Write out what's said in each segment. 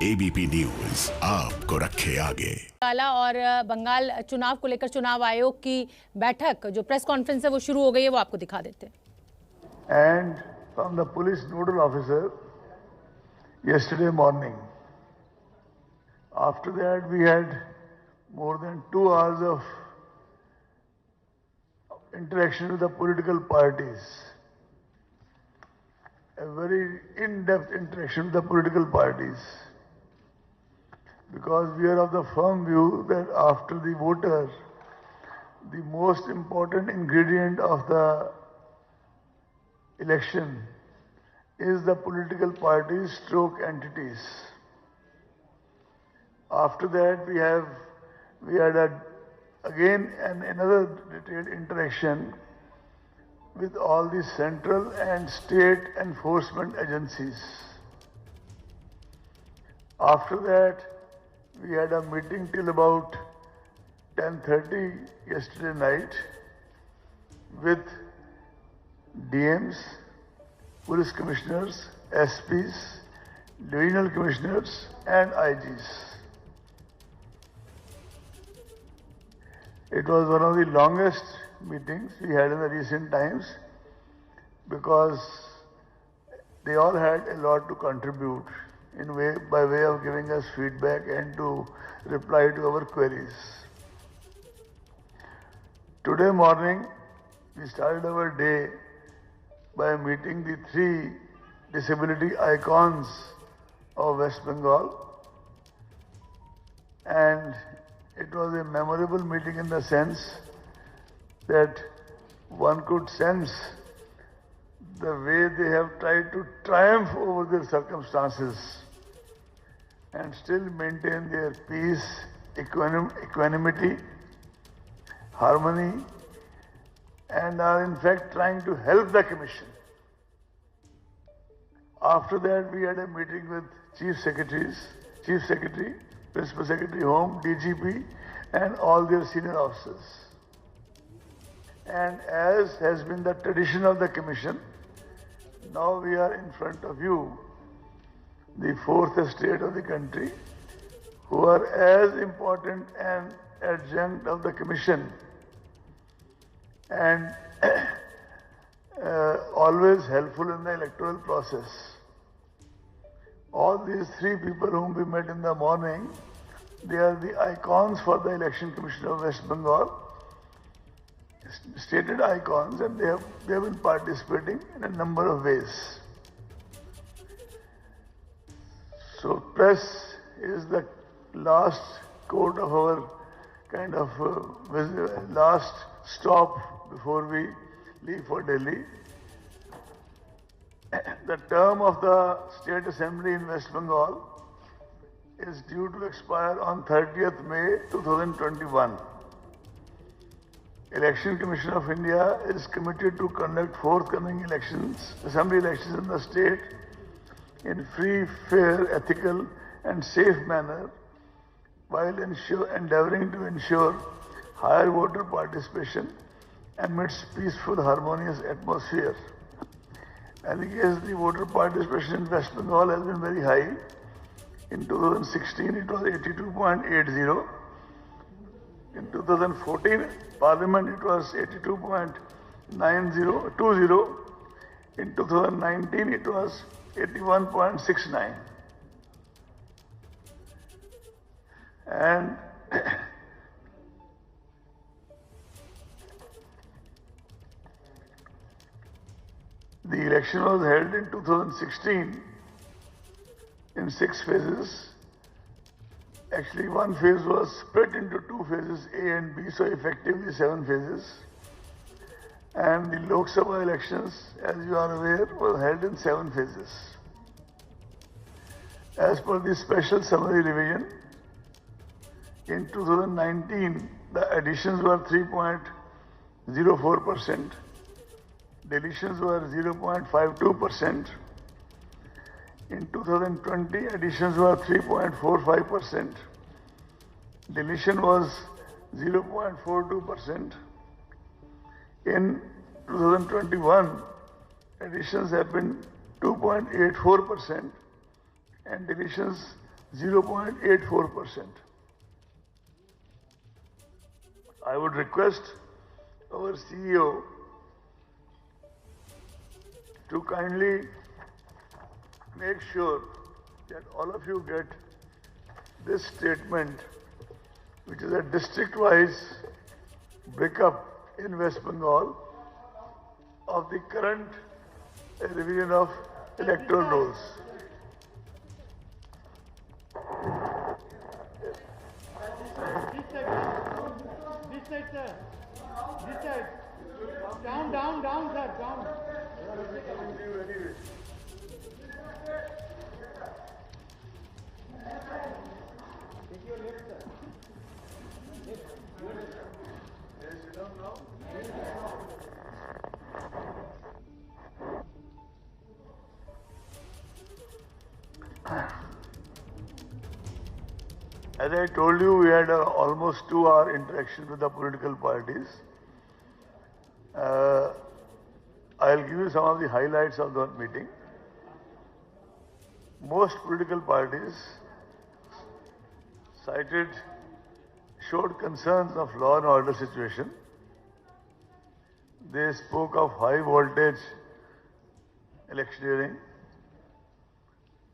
ABP news आपको रखे आगे। काला और बंगाल चुनाव को लेकर चुनाव आयोग की बैठक जो प्रेस कॉन्फ्रेंस है वो शुरू हो गई है, वो आपको दिखा देते हैं। And from the police nodal officer yesterday morning. After that, we had more than 2 hours of interaction with the political parties. A very in-depth interaction with the political parties. Because we are of the firm view that after the voter, the most important ingredient of the election is the political parties stroke entities. After that, we had again another detailed interaction with all the central and state enforcement agencies. After that, we had a meeting till about 10:30 yesterday night with DMs, police commissioners, SPs, divisional commissioners and IGs. It was one of the longest meetings we had in the recent times because they all had a lot to contribute by way of giving us feedback and to reply to our queries. Today morning, we started our day by meeting the 3 disability icons of West Bengal, and it was a memorable meeting in the sense that one could sense the way they have tried to triumph over their circumstances and still maintain their peace, equanimity, harmony, and are in fact trying to help the Commission. After that, we had a meeting with Chief Secretary, Principal Secretary Home, DGP, and all their senior officers. And as has been the tradition of the Commission, now we are in front of you, the 4th estate of the country, who are as important an adjunct of the Commission and always helpful in the electoral process. All these 3 people whom we met in the morning, they are the icons for the Election Commission of West Bengal, stated icons, and they have been participating in a number of ways. So press is the last court of our kind of last stop before we leave for Delhi. The term of the State Assembly in West Bengal is due to expire on 30th May 2021. Election Commission of India is committed to conduct forthcoming elections, assembly elections in the state in free, fair, ethical and safe manner while endeavoring to ensure higher voter participation amidst peaceful, harmonious atmosphere. And in case the voter participation in West Bengal has been very high. In 2016, it was 82.80. In 2014, Parliament, it was 82.20. In 2019, it was 81.69. And the election was held in 2016 in 6 phases. Actually, one phase was split into 2 phases, A and B, so effectively 7 phases. And the Lok Sabha elections, as you are aware, were held in 7 phases. As per the special summary revision, in 2019, the additions were 3.04%, deletions were 0.52%. In 2020, additions were 3.45%, deletion was 0.42%. In 2021, additions have been 2.84% and deletions 0.84%. I would request our CEO to kindly make sure that all of you get this statement, which is a district-wise breakup in West Bengal of the current revision of electoral rolls. This side, sir. This side. Down, down, down, sir. Down. Take your left, sir. Sit down now. As I told you, we had almost 2-hour interaction with the political parties. I'll give you some of the highlights of that meeting. Most political parties showed concerns of law and order situation. They spoke of high voltage electioneering,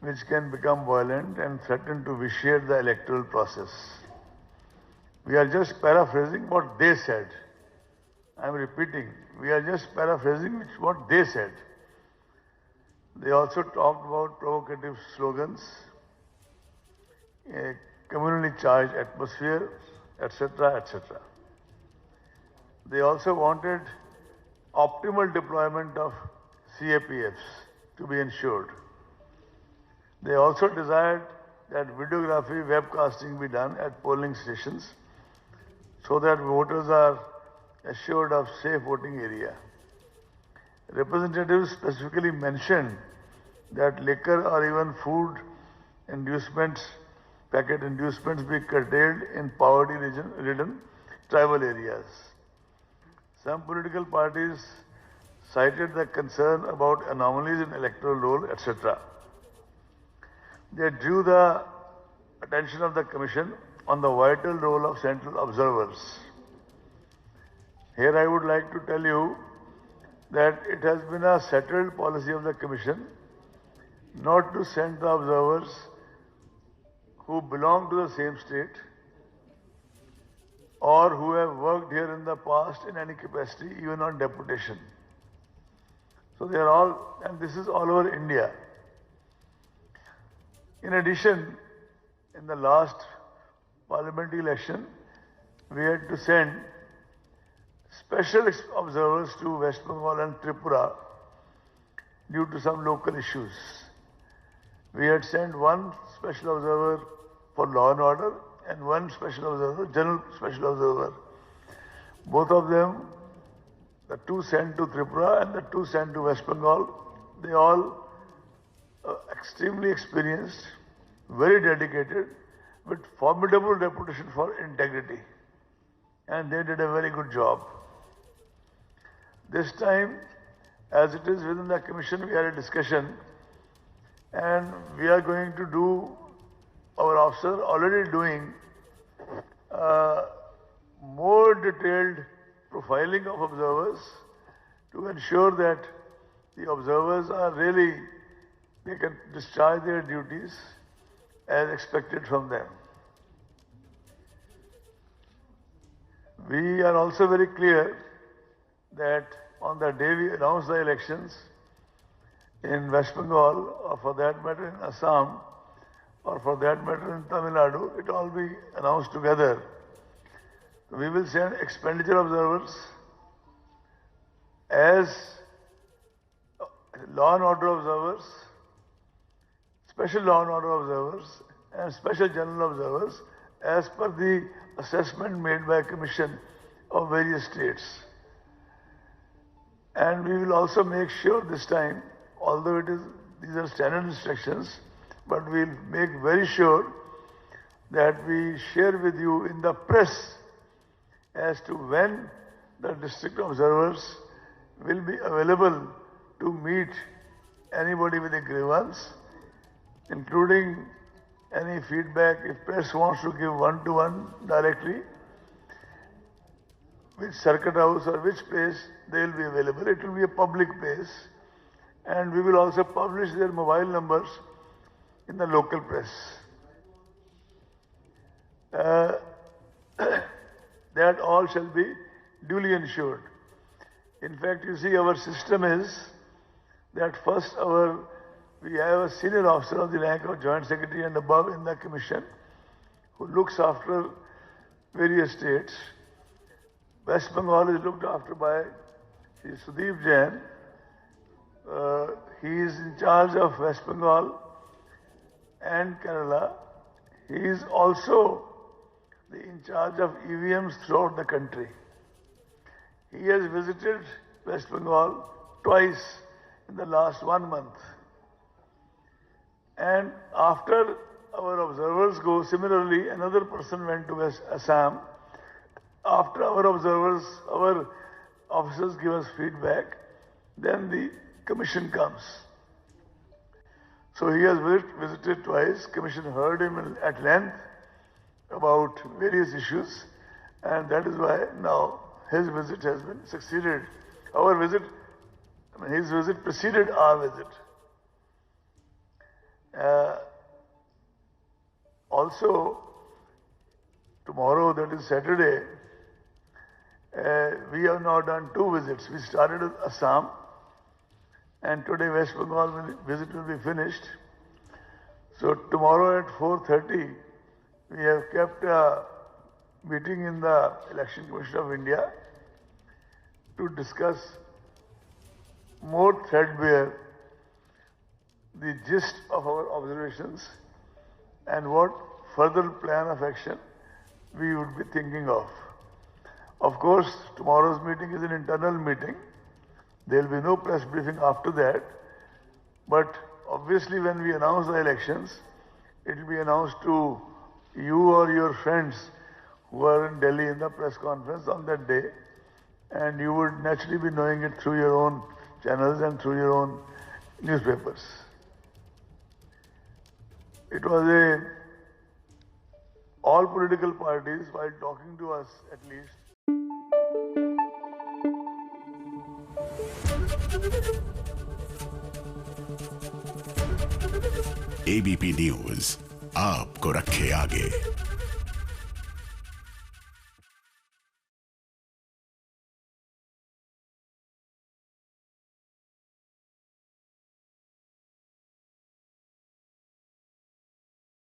which can become violent and threaten to vitiate the electoral process. We are just paraphrasing what they said. I am repeating, we are just paraphrasing what they said. They also talked about provocative slogans, a communally charged atmosphere, etc., etc. They also wanted optimal deployment of CAPFs to be ensured. They also desired that videography, webcasting be done at polling stations so that voters are assured of safe voting area. Representatives specifically mentioned that liquor or even food inducements, packet inducements be curtailed in poverty-ridden tribal areas. Some political parties cited the concern about anomalies in electoral roll, etc. They drew the attention of the Commission on the vital role of central observers. Here I would like to tell you that it has been a settled policy of the Commission not to send the observers who belong to the same state or who have worked here in the past in any capacity, even on deputation. So they are all, and this is all over India. In addition, in the last parliamentary election, we had to send special observers to West Bengal and Tripura due to some local issues. We had sent one special observer for law and order and one special observer, general special observer. Both of them, the two sent to Tripura and the two sent to West Bengal, they all extremely experienced, very dedicated, with formidable reputation for integrity. And they did a very good job. This time, as it is within the Commission, we had a discussion and we are going to do, our officer already doing more detailed profiling of observers to ensure that the observers are really, they can discharge their duties as expected from them. We are also very clear that on the day we announce the elections in West Bengal, or for that matter in Assam, or for that matter in Tamil Nadu, it all be announced together. We will send expenditure observers as law and order observers, special law and order observers, and special general observers as per the assessment made by a commission of various states. And we will also make sure this time, although these are standard instructions, but we will make very sure that we share with you in the press as to when the district observers will be available to meet anybody with a grievance, including any feedback, if press wants to give one-to-one directly, which circuit house or which place they will be available. It will be a public place, and we will also publish their mobile numbers in the local press. That all shall be duly ensured. In fact, you see, our system is that first we have a senior officer of the rank of Joint Secretary and above in the Commission who looks after various states. West Bengal is looked after by Sudeep Jain. He is in charge of West Bengal and Kerala. He is also in charge of EVMs throughout the country. He has visited West Bengal twice in the last 1 month. And after our observers go, similarly, another person went to Assam. After our observers, our officers give us feedback, then the commission comes. So he has visited twice. Commission heard him at length about various issues, and that is why now his visit has been succeeded. His visit preceded our visit. Also, tomorrow, that is Saturday, we have now done 2 visits. We started with Assam, and today West Bengal visit will be finished. So tomorrow at 4:30, we have kept a meeting in the Election Commission of India to discuss more threadbare the gist of our observations and what further plan of action we would be thinking of. Of course, tomorrow's meeting is an internal meeting. There will be no press briefing after that. But obviously, when we announce the elections, it will be announced to you or your friends who are in Delhi in the press conference on that day. And you would naturally be knowing it through your own channels and through your own newspapers. It was all political parties, while talking to us at least, ABP news आपको रखे आगे।